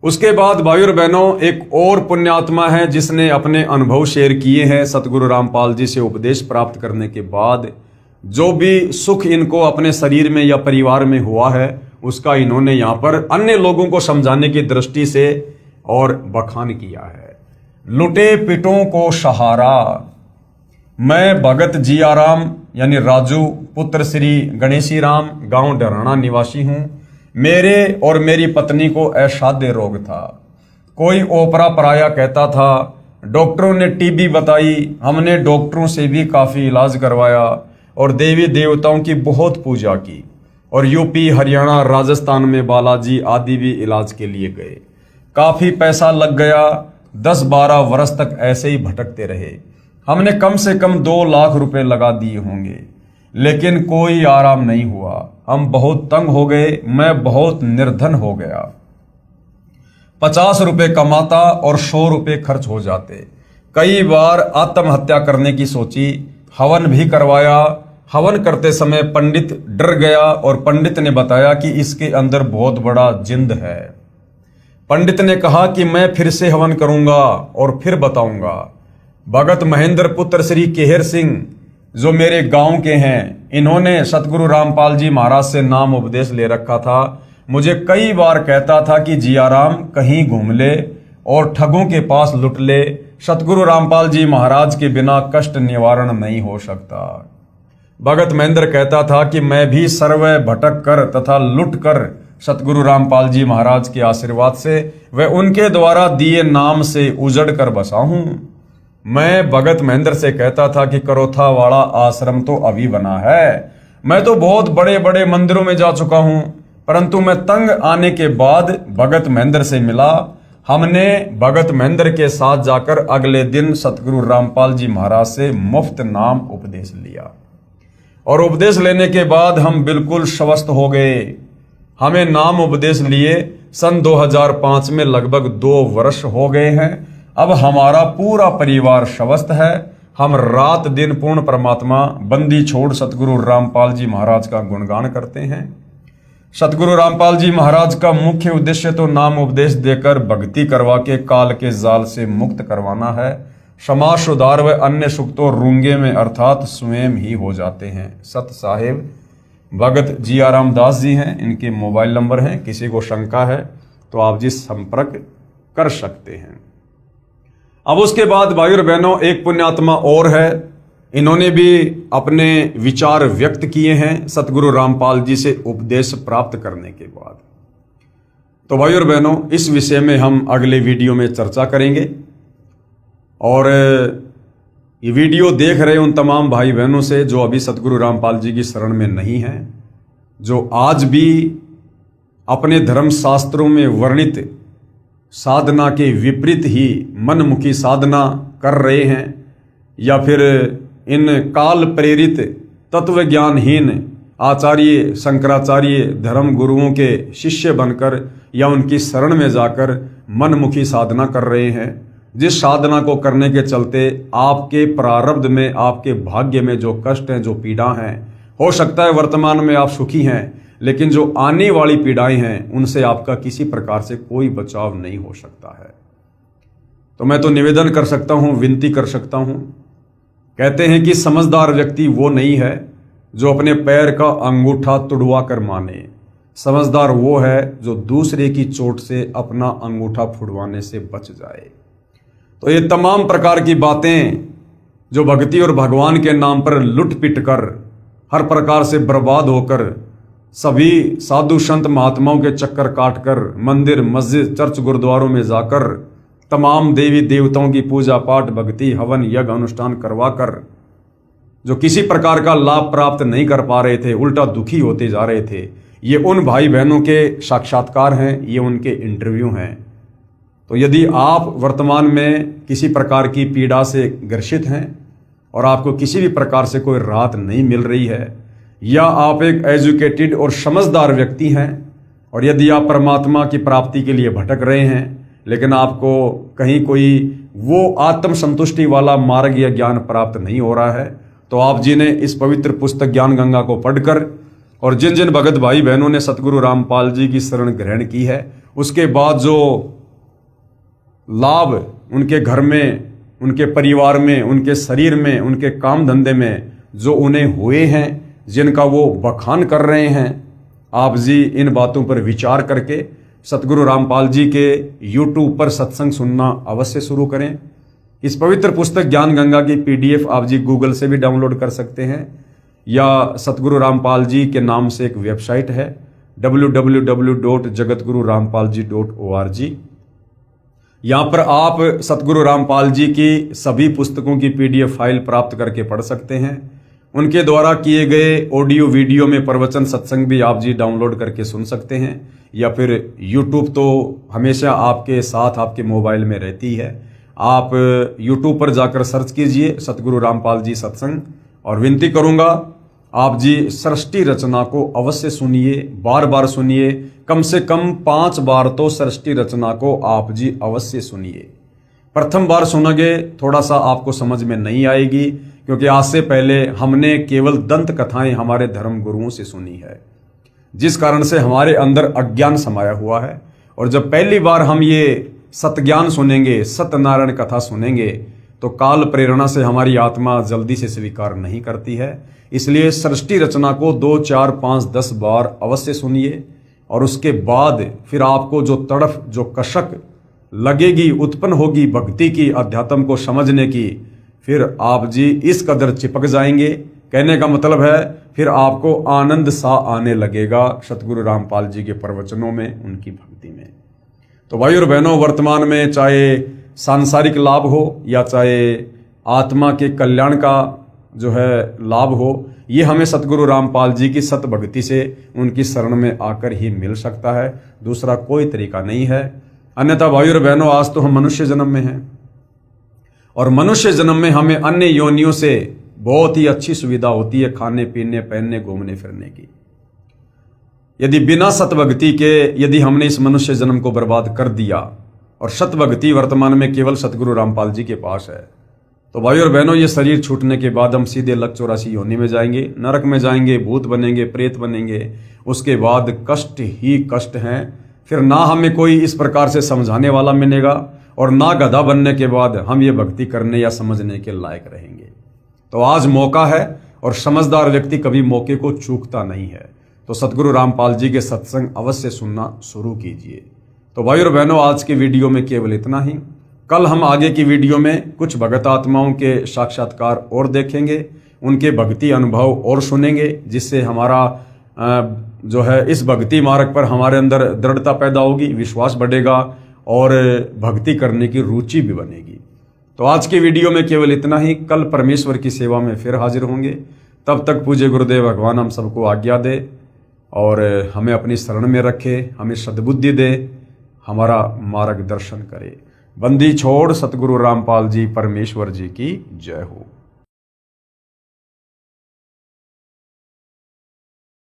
उसके बाद भाइयों और बहनों, एक और पुण्यात्मा है जिसने अपने अनुभव शेयर किए हैं सतगुरु रामपाल जी से उपदेश प्राप्त करने के बाद। जो भी सुख इनको अपने शरीर में या परिवार में हुआ है उसका इन्होंने यहाँ पर अन्य लोगों को समझाने की दृष्टि से और बखान किया है। लुटे पिटों को सहारा, मैं भगत जियाराम यानी राजू पुत्र श्री गणेशी राम गांव डराना निवासी हूं। मेरे और मेरी पत्नी को असाध्य रोग था। कोई ओपरा पराया कहता था। डॉक्टरों ने टीबी बताई। हमने डॉक्टरों से भी काफी इलाज करवाया और देवी देवताओं की बहुत पूजा की और यूपी हरियाणा राजस्थान में बालाजी आदि भी इलाज के लिए गए। काफी पैसा लग गया। 10-12 वर्ष तक ऐसे ही भटकते रहे। हमने कम से कम 2 लाख रुपए लगा दिए होंगे, लेकिन कोई आराम नहीं हुआ। हम बहुत तंग हो गए। मैं बहुत निर्धन हो गया। 50 रुपए कमाता और 100 रुपए खर्च हो जाते। कई बार आत्महत्या करने की सोची। हवन भी करवाया। हवन करते समय पंडित डर गया और पंडित ने बताया कि इसके अंदर बहुत बड़ा जिंद है। पंडित ने कहा कि मैं फिर से हवन करूंगा और फिर बताऊंगा। भगत महेंद्र पुत्र श्री केहर सिंह जो मेरे गांव के हैं, इन्होंने सतगुरु रामपाल जी महाराज से नाम उपदेश ले रखा था। मुझे कई बार कहता था कि जियाराम कहीं घूम ले और ठगों के पास लुट ले। सतगुरु रामपाल जी महाराज के बिना कष्ट निवारण नहीं हो सकता। भगत महेंद्र कहता था कि मैं भी सर्व भटक कर तथा लुट कर सतगुरु रामपाल जी महाराज के आशीर्वाद से व उनके द्वारा दिए नाम से उजड़ कर बसा हूं। मैं भगत महेंद्र से कहता था कि करोथा वाला आश्रम तो अभी बना है। मैं तो बहुत बड़े बड़े मंदिरों में जा चुका हूं, परंतु मैं तंग आने के बाद भगत महेंद्र से मिला। हमने भगत महेंद्र के साथ जाकर अगले दिन सतगुरु रामपाल जी महाराज से मुफ्त नाम उपदेश लिया और उपदेश लेने के बाद हम बिल्कुल स्वस्थ हो गए। हमें नाम उपदेश लिए सन 2005 में लगभग 2 वर्ष हो गए हैं। अब हमारा पूरा परिवार स्वस्थ है। हम रात दिन पूर्ण परमात्मा बंदी छोड़ सतगुरु रामपाल जी महाराज का गुणगान करते हैं। सतगुरु रामपाल जी महाराज का मुख्य उद्देश्य तो नाम उपदेश देकर भक्ति करवा के काल के जाल से मुक्त करवाना है। समाज सुधार व अन्य सुख तो रूंगे में अर्थात स्वयं ही हो जाते हैं। सत साहेब भगत जियाराम दास जी हैं, इनके मोबाइल नंबर हैं। किसी को शंका है तो आप जी संपर्क कर सकते हैं। अब उसके बाद भाइयों और बहनों, एक पुण्यात्मा और है। इन्होंने भी अपने विचार व्यक्त किए हैं सतगुरु रामपाल जी से उपदेश प्राप्त करने के बाद। तो भाइयों और बहनों, इस विषय में हम अगले वीडियो में चर्चा करेंगे। और ये वीडियो देख रहे उन तमाम भाई बहनों से जो अभी सतगुरु रामपाल जी की शरण में नहीं हैं, जो आज भी अपने धर्म शास्त्रों में वर्णित साधना के विपरीत ही मनमुखी साधना कर रहे हैं, या फिर इन काल प्रेरित तत्व ज्ञानहीन आचार्य शंकराचार्य धर्म गुरुओं के शिष्य बनकर या उनकी शरण में जाकर मनमुखी साधना कर रहे हैं, जिस साधना को करने के चलते आपके प्रारब्ध में, आपके भाग्य में जो कष्ट हैं, जो पीड़ा हैं, हो सकता है वर्तमान में आप सुखी हैं, लेकिन जो आने वाली पीड़ाएं हैं उनसे आपका किसी प्रकार से कोई बचाव नहीं हो सकता है। तो मैं तो निवेदन कर सकता हूं, विनती कर सकता हूं। कहते हैं कि समझदार व्यक्ति वो नहीं है जो अपने पैर का अंगूठा तुड़वा कर माने। समझदार वो है जो दूसरे की चोट से अपना अंगूठा फुड़वाने से बच जाए। तो ये तमाम प्रकार की बातें जो भक्ति और भगवान के नाम पर लुट पिट कर हर प्रकार से बर्बाद होकर सभी साधु संत महात्माओं के चक्कर काटकर मंदिर मस्जिद चर्च गुरुद्वारों में जाकर तमाम देवी देवताओं की पूजा पाठ भक्ति हवन यज्ञ अनुष्ठान करवाकर जो किसी प्रकार का लाभ प्राप्त नहीं कर पा रहे थे, उल्टा दुखी होते जा रहे थे, ये उन भाई बहनों के साक्षात्कार हैं, ये उनके इंटरव्यू हैं। तो यदि आप वर्तमान में किसी प्रकार की पीड़ा से ग्रसित हैं और आपको किसी भी प्रकार से कोई राहत नहीं मिल रही है, या आप एक एजुकेटेड और समझदार व्यक्ति हैं और यदि आप परमात्मा की प्राप्ति के लिए भटक रहे हैं लेकिन आपको कहीं कोई वो आत्म संतुष्टि वाला मार्ग या ज्ञान प्राप्त नहीं हो रहा है, तो आप जी ने इस पवित्र पुस्तक ज्ञान गंगा को पढ़कर और जिन जिन भगत भाई बहनों ने सतगुरु रामपाल जी की शरण ग्रहण की है उसके बाद जो लाभ उनके घर में, उनके परिवार में, उनके शरीर में, उनके काम धंधे में जो उन्हें हुए हैं, जिनका वो बखान कर रहे हैं, आप जी इन बातों पर विचार करके सतगुरु रामपाल जी के YouTube पर सत्संग सुनना अवश्य शुरू करें। इस पवित्र पुस्तक ज्ञान गंगा की PDF आप जी गूगल से भी डाउनलोड कर सकते हैं, या सतगुरु रामपाल जी के नाम से एक वेबसाइट है www.jagatgururampalji.org। यहाँ पर आप सतगुरु रामपाल जी की सभी पुस्तकों की PDF फाइल प्राप्त करके पढ़ सकते हैं। उनके द्वारा किए गए ऑडियो वीडियो में प्रवचन सत्संग भी आप जी डाउनलोड करके सुन सकते हैं, या फिर YouTube तो हमेशा आपके साथ आपके मोबाइल में रहती है। आप YouTube पर जाकर सर्च कीजिए सतगुरु रामपाल जी सत्संग, और विनती करूंगा आप जी सृष्टि रचना को अवश्य सुनिए, बार बार सुनिए, कम से कम 5 बार तो सृष्टि रचना को आप जी अवश्य सुनिए। प्रथम बार सुनोगे थोड़ा सा आपको समझ में नहीं आएगी, क्योंकि आज से पहले हमने केवल दंत कथाएं हमारे धर्म गुरुओं से सुनी है, जिस कारण से हमारे अंदर अज्ञान समाया हुआ है। और जब पहली बार हम ये सतज्ञान सुनेंगे, सत्यनारायण कथा सुनेंगे, तो काल प्रेरणा से हमारी आत्मा जल्दी से स्वीकार नहीं करती है। इसलिए सृष्टि रचना को 2, 4, 5, 10 बार अवश्य सुनिए, और उसके बाद फिर आपको जो तड़फ, जो कशक लगेगी, उत्पन्न होगी भक्ति की, अध्यात्म को समझने की, फिर आप जी इस कदर चिपक जाएंगे। कहने का मतलब है फिर आपको आनंद सा आने लगेगा सतगुरु रामपाल जी के प्रवचनों में, उनकी भक्ति में। तो भाई और बहनों, वर्तमान में चाहे सांसारिक लाभ हो या चाहे आत्मा के कल्याण का जो है लाभ हो, ये हमें सतगुरु रामपाल जी की सत भक्ति से, उनकी शरण में आकर ही मिल सकता है। दूसरा कोई तरीका नहीं है। अन्यथा भाई और बहनों, आज तो हम मनुष्य जन्म में हैं, और मनुष्य जन्म में हमें अन्य योनियों से बहुत ही अच्छी सुविधा होती है खाने पीने, पहनने, घूमने फिरने की। यदि बिना सतभक्ति के यदि हमने इस मनुष्य जन्म को बर्बाद कर दिया, और सतभक्ति वर्तमान में केवल सतगुरु रामपाल जी के पास है, तो भाई और बहनों, ये शरीर छूटने के बाद हम सीधे लक 84 योनि में जाएंगे, नरक में जाएंगे, भूत बनेंगे, प्रेत बनेंगे। उसके बाद कष्ट ही कष्ट हैं। फिर ना हमें कोई इस प्रकार से समझाने वाला मिलेगा, और ना गधा बनने के बाद हम ये भक्ति करने या समझने के लायक रहेंगे। तो आज मौका है, और समझदार व्यक्ति कभी मौके को चूकता नहीं है। तो सतगुरु रामपाल जी के सत्संग अवश्य सुनना शुरू कीजिए। तो भाई और बहनों, आज की वीडियो में केवल इतना ही। कल हम आगे की वीडियो में कुछ भगत आत्माओं के साक्षात्कार और देखेंगे, उनके भक्ति अनुभव और सुनेंगे, जिससे हमारा जो है इस भक्ति मार्ग पर हमारे अंदर दृढ़ता पैदा होगी, विश्वास बढ़ेगा, और भक्ति करने की रुचि भी बनेगी। तो आज की वीडियो में केवल इतना ही। कल परमेश्वर की सेवा में फिर हाजिर होंगे। तब तक पूज्य गुरुदेव भगवान हम सबको आज्ञा दे, और हमें अपनी शरण में रखे, हमें सद्बुद्धि दे, हमारा मार्गदर्शन करे। बंदी छोड़ सतगुरु रामपाल जी परमेश्वर जी की जय हो।